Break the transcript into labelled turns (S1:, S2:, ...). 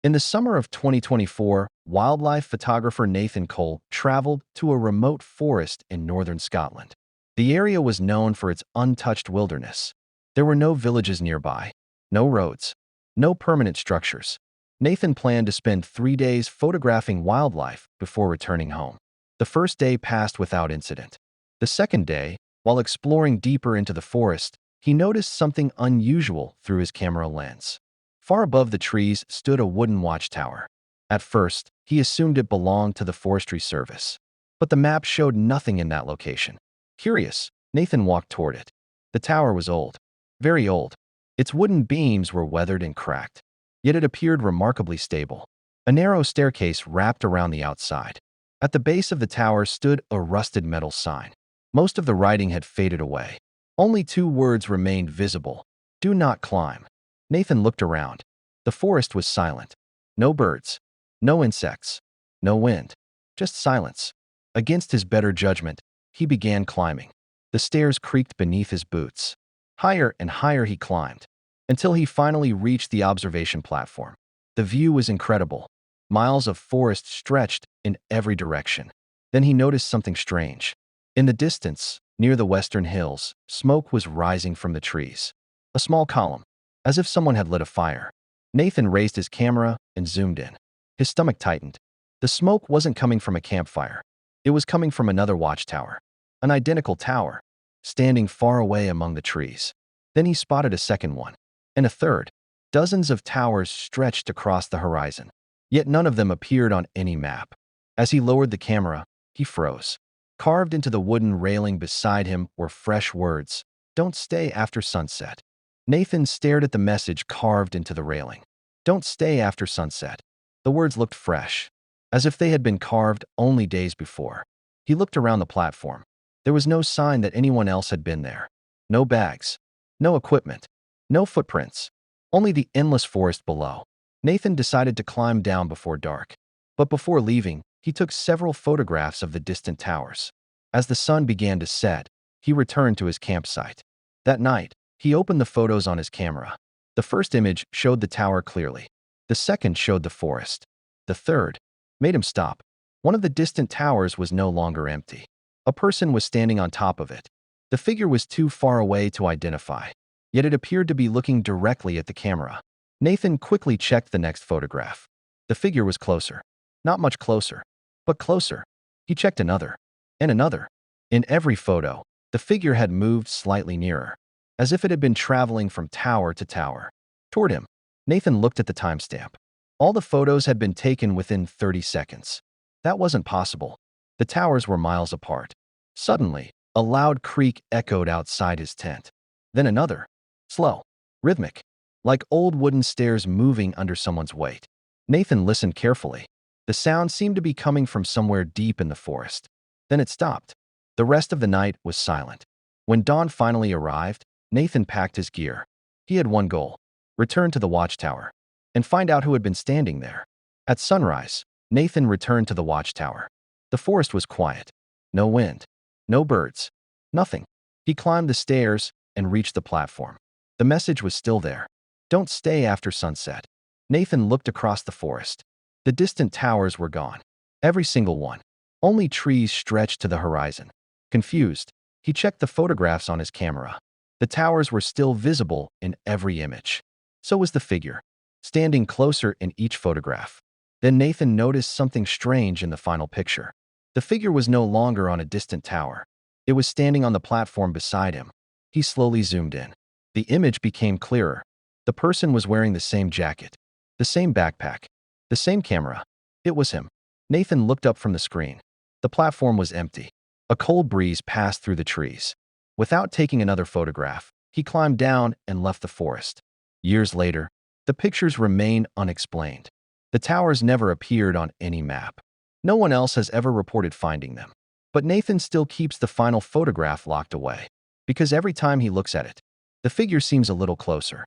S1: In the summer of 2024, wildlife photographer Nathan Cole traveled to a remote forest in northern Scotland. The area was known for its untouched wilderness. There were no villages nearby, no roads, no permanent structures. Nathan planned to spend 3 days photographing wildlife before returning home. The first day passed without incident. The second day, while exploring deeper into the forest, he noticed something unusual through his camera lens. Far above the trees stood a wooden watchtower. At first, he assumed it belonged to the Forestry Service. But the map showed nothing in that location. Curious, Nathan walked toward it. The tower was old. Very old. Its wooden beams were weathered and cracked. Yet it appeared remarkably stable. A narrow staircase wrapped around the outside. At the base of the tower stood a rusted metal sign. Most of the writing had faded away. Only 2 words remained visible. "Do not climb." Nathan looked around. The forest was silent. No birds. No insects. No wind. Just silence. Against his better judgment, he began climbing. The stairs creaked beneath his boots. Higher and higher he climbed, until he finally reached the observation platform. The view was incredible. Miles of forest stretched in every direction. Then he noticed something strange. In the distance, near the western hills, smoke was rising from the trees. A small column, as if someone had lit a fire. Nathan raised his camera and zoomed in. His stomach tightened. The smoke wasn't coming from a campfire. It was coming from another watchtower. An identical tower, standing far away among the trees. Then he spotted a second one, and a third. Dozens of towers stretched across the horizon, yet none of them appeared on any map. As he lowered the camera, he froze. Carved into the wooden railing beside him were fresh words, "Don't stay after sunset." Nathan stared at the message carved into the railing. "Don't stay after sunset." The words looked fresh, as if they had been carved only days before. He looked around the platform. There was no sign that anyone else had been there. No bags. No equipment. No footprints. Only the endless forest below. Nathan decided to climb down before dark. But before leaving, he took several photographs of the distant towers. As the sun began to set, he returned to his campsite. That night, he opened the photos on his camera. The first image showed the tower clearly. The second showed the forest. The third made him stop. One of the distant towers was no longer empty. A person was standing on top of it. The figure was too far away to identify, yet it appeared to be looking directly at the camera. Nathan quickly checked the next photograph. The figure was closer. Not much closer, but closer. He checked another, and another. In every photo, the figure had moved slightly nearer, as if it had been traveling from tower to tower. Toward him, Nathan looked at the timestamp. All the photos had been taken within 30 seconds. That wasn't possible. The towers were miles apart. Suddenly, a loud creak echoed outside his tent. Then another. Slow. Rhythmic. Like old wooden stairs moving under someone's weight. Nathan listened carefully. The sound seemed to be coming from somewhere deep in the forest. Then it stopped. The rest of the night was silent. When dawn finally arrived, Nathan packed his gear. He had one goal: return to the watchtower and find out who had been standing there. At sunrise, Nathan returned to the watchtower. The forest was quiet. No wind. No birds. Nothing. He climbed the stairs and reached the platform. The message was still there. "Don't stay after sunset." Nathan looked across the forest. The distant towers were gone. Every single one. Only trees stretched to the horizon. Confused, he checked the photographs on his camera. The towers were still visible in every image. So was the figure, standing closer in each photograph. Then Nathan noticed something strange in the final picture. The figure was no longer on a distant tower. It was standing on the platform beside him. He slowly zoomed in. The image became clearer. The person was wearing the same jacket, the same backpack, the same camera. It was him. Nathan looked up from the screen. The platform was empty. A cold breeze passed through the trees. Without taking another photograph, he climbed down and left the forest. Years later, the pictures remain unexplained. The towers never appeared on any map. No one else has ever reported finding them. But Nathan still keeps the final photograph locked away, because every time he looks at it, the figure seems a little closer.